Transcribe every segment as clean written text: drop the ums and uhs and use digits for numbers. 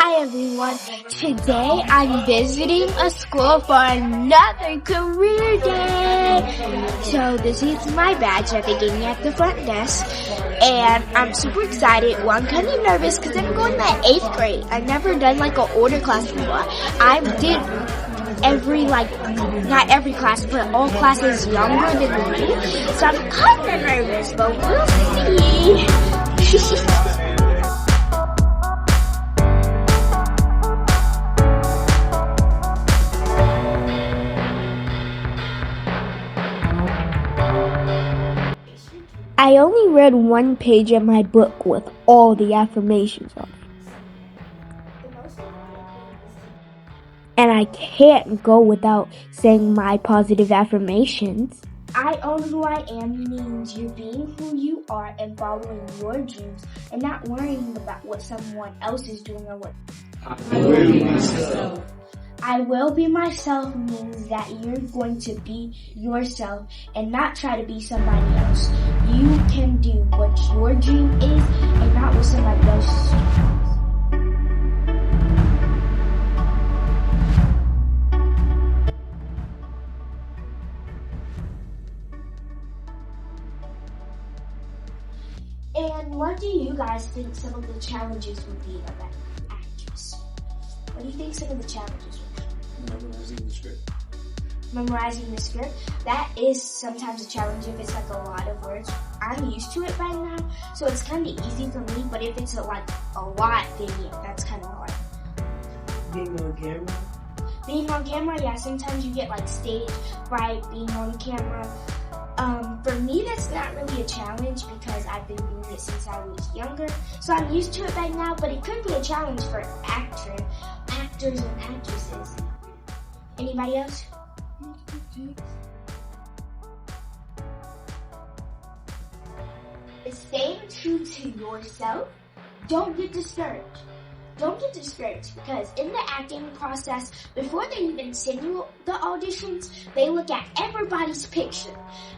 Hi everyone, today I'm visiting a school for another career day. So this is my badge that they gave me at the front desk, and I'm super excited. Well, I'm kind of nervous because I'm going to 8th grade. I've never done like an older class before. I did not every class, but all classes younger than me. So I'm kind of nervous, but we'll see. I only read one page in my book with all the affirmations on it. And I can't go without saying my positive affirmations. I own who I am means you're being who you are and following your dreams and not worrying about what someone else is doing or what. I will be myself. I will be myself means that you're going to be yourself and not try to be somebody else. You can do what your dream is and not what somebody else's dream is. And what do you guys think some of the challenges would be of that actress? What do you think some of the challenges would be? Memorizing the script. Memorizing the script, that is sometimes a challenge if it's like a lot of words. I'm used to it by now, so it's kind of easy for me, but if it's a lot, then yeah, that's kind of hard. Being on camera? Being on camera, yeah, sometimes you get like stage fright being on camera. For me, that's not really a challenge because I've been doing it since I was younger, so I'm used to it by now, but it could be a challenge for actors and actresses. Anybody else? Staying true to yourself. Don't get discouraged. Don't get discouraged because in the acting process, before they even send you the auditions, they look at everybody's picture.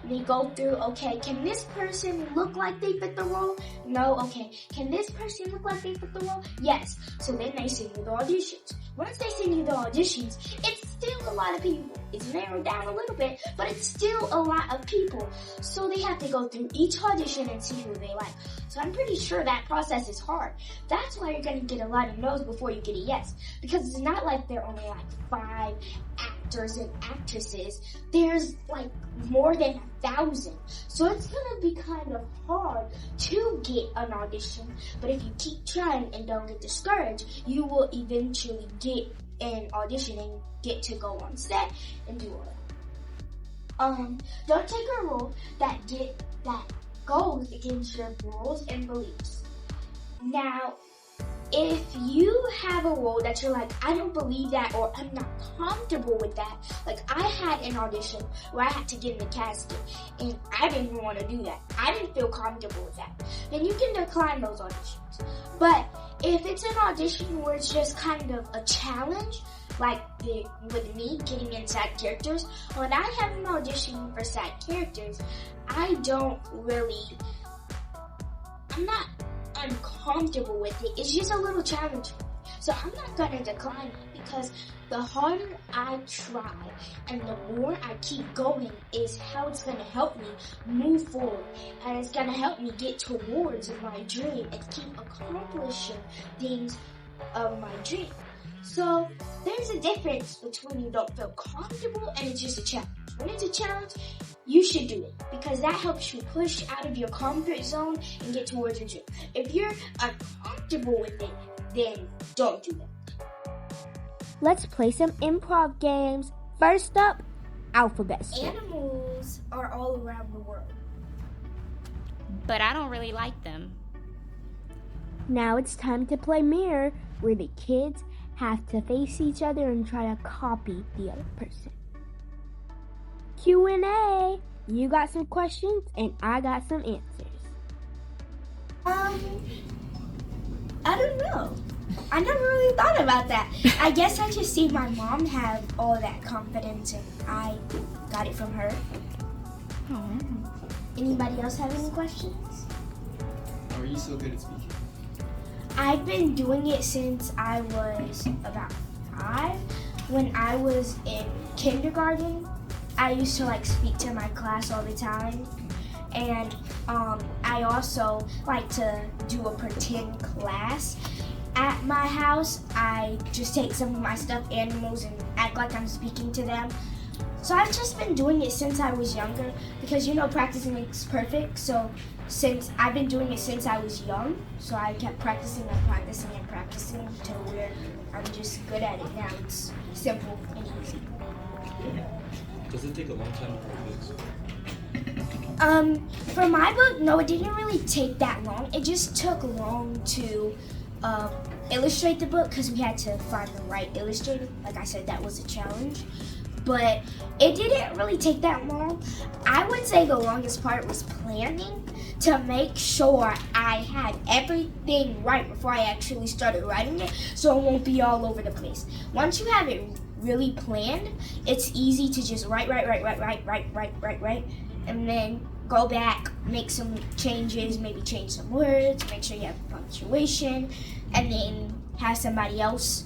They go through, okay, can this person look like they fit the role? No, okay. Can this person look like they fit the role? Yes. So then they send you the auditions. Once they send you the auditions, it's still a lot of people. It's narrowed down a little bit, but it's still a lot of people. So they have to go through each audition and see who they like. So I'm pretty sure that process is hard. That's why you're going to get a lot of no's before you get a yes. Because it's not like there are only like 5 actors and actresses. There's like more than 1,000. So it's going to be kind of hard to get an audition. But if you keep trying and don't get discouraged, you will eventually get an audition and get to go on set and do all that. Don't take a role that goes against your morals and beliefs. Now, if you have a role that you're like, I don't believe that or I'm not comfortable with that, like I had an audition where I had to get in the casket and I didn't want to do that. I didn't feel comfortable with that. Then you can decline those auditions. But if it's an audition where it's just kind of a challenge, like with me getting in side characters, when I have an audition for side characters, I'm not uncomfortable with it. It's just a little challenge for me. So I'm not gonna decline it because the harder I try and the more I keep going is how it's gonna help me move forward. And it's gonna help me get towards my dream and keep accomplishing things of my dream. So there's a difference between you don't feel comfortable and it's just a challenge. When it's a challenge, you should do it because that helps you push out of your comfort zone and get towards your dream. If you're uncomfortable with it, then don't do it. Let's play some improv games. First up, alphabet soup. Animals are all around the world. But I don't really like them. Now it's time to play mirror, where the kids have to face each other and try to copy the other person. Q&A. You got some questions and I got some answers. I don't know. I never really thought about that. I guess I just see my mom have all that confidence and I got it from her. Oh. Anybody else have any questions? How are you so good at speaking? I've been doing it since I was about 5. When I was in kindergarten, I used to like speak to my class all the time. And I also like to do a pretend class. At my house, I just take some of my stuffed animals and act like I'm speaking to them. So I've just been doing it since I was younger because practicing makes perfect. So since I've been doing it since I was young, so I kept practicing and practicing and practicing to where I'm just good at it now. It's simple and easy. Does it take a long time to write books? For my book, no, it didn't really take that long. It just took long to illustrate the book because we had to find the right illustrator. Like I said, that was a challenge. But it didn't really take that long. I would say the longest part was planning to make sure I had everything right before I actually started writing it so it won't be all over the place. Once you have it really planned, it's easy to just write, and then go back, make some changes, maybe change some words, make sure you have punctuation, and then have somebody else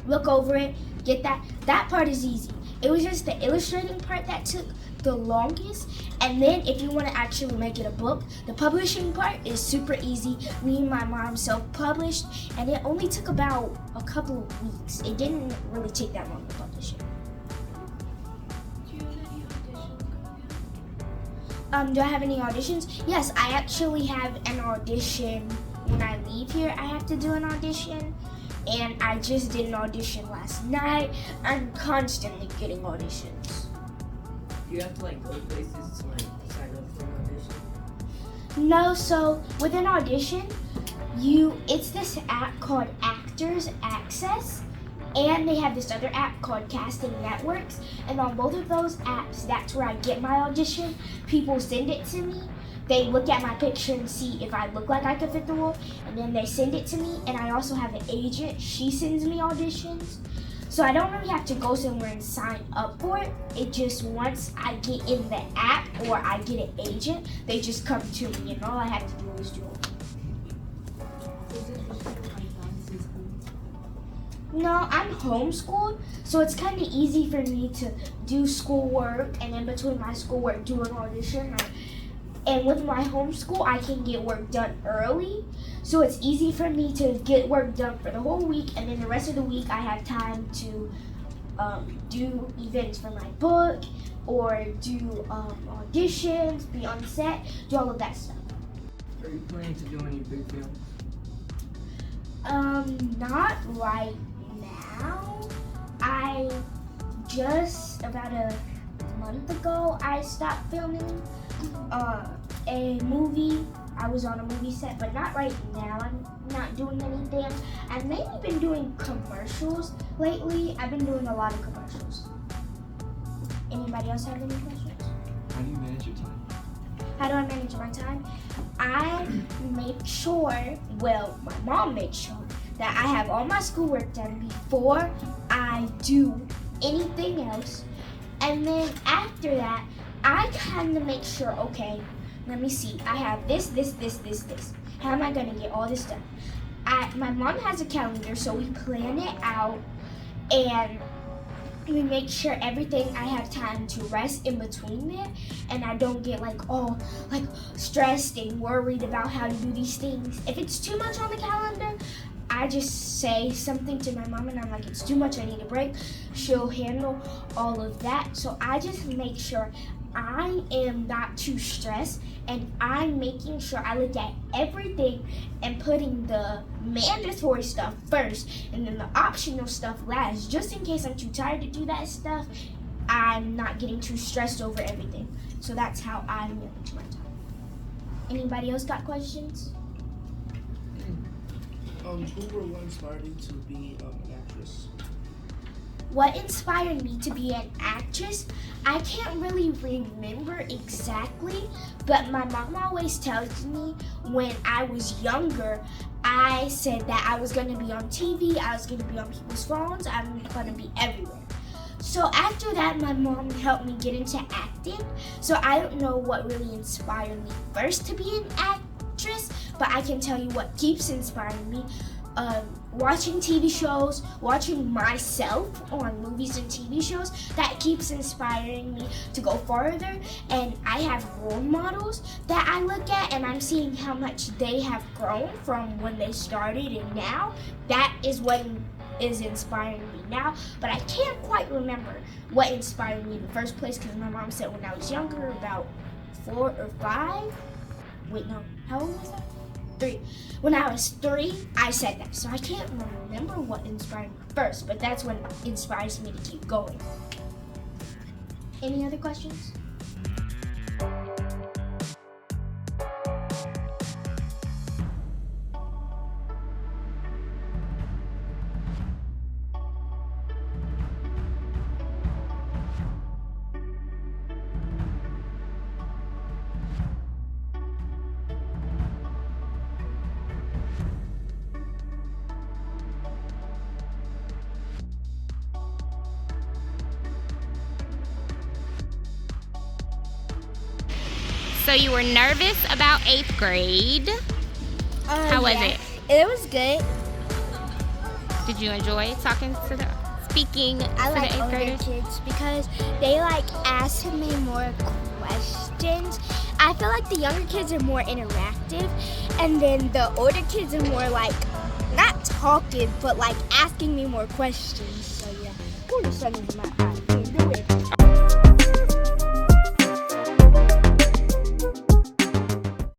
look over it, get that. That part is easy. It was just the illustrating part that took the longest, and then if you want to actually make it a book, the publishing part is super easy. Me and my mom self-published, and it only took about a couple of weeks. It didn't really take that long to publish it. Do I have any auditions? Yes, I actually have an audition. When I leave here, I have to do an audition. And I just did an audition last night. I'm constantly getting auditions. You have to go places to sign up for an audition? No, so with an audition, it's this app called Actors Access. And they have this other app called Casting Networks. And on both of those apps, that's where I get my audition. People send it to me. They look at my picture and see if I look like I could fit the role. And then they send it to me. And I also have an agent. She sends me auditions. So I don't really have to go somewhere and sign up for it. It just, once I get in the app or I get an agent, they just come to me. And all I have to do is do it. No, I'm homeschooled, so it's kind of easy for me to do schoolwork and in between my schoolwork do an audition. And with my homeschool, I can get work done early, so it's easy for me to get work done for the whole week, and then the rest of the week I have time to do events for my book or do auditions, be on set, do all of that stuff. Are you planning to do any big films? Not right now. I just about a month ago I stopped filming a movie. I was on a movie set, but not right now. I'm not doing anything. I've mainly been doing commercials lately. I've been doing a lot of commercials. Anybody else have any questions? How do you manage your time? How do I manage my time? I make sure, well, my mom makes sure that I have all my schoolwork done before I do anything else. And then after that, I kind of make sure, okay, let me see. I have this. How am I going to get all this done? My mom has a calendar, so we plan it out. And we make sure everything I have time to rest in between it, and I don't get stressed and worried about how to do these things. If it's too much on the calendar, I just say something to my mom and I'm like, it's too much, I need a break. She'll handle all of that. So I just make sure I am not too stressed, and I'm making sure I look at everything and putting the mandatory stuff first and then the optional stuff last, just in case I'm too tired to do that stuff. I'm not getting too stressed over everything. So that's how I manage my time. Anybody else got questions? Who or what inspired you to be an actress? What inspired me to be an actress? I can't really remember exactly, but my mom always tells me when I was younger, I said that I was going to be on TV, I was going to be on people's phones, I'm going to be everywhere. So after that, my mom helped me get into acting. So I don't know what really inspired me first to be an actress, but I can tell you what keeps inspiring me. Watching TV shows, watching myself on movies and TV shows, that keeps inspiring me to go farther. And I have role models that I look at, and I'm seeing how much they have grown from when they started and now. That is what is inspiring me now, but I can't quite remember what inspired me in the first place, because my mom said when I was younger, about 4 or 5. Wait, no, how old was I? 3. When I was 3, I said that. So I can't remember what inspired me first, but that's what inspires me to keep going. Any other questions? So you were nervous about 8th grade. How was it? It was good. Did you enjoy speaking I to like the 8th older graders? kids because they ask me more questions. I feel like the younger kids are more interactive, and then the older kids are more not talkative, but asking me more questions. So yeah, ooh, the sun is in my eye.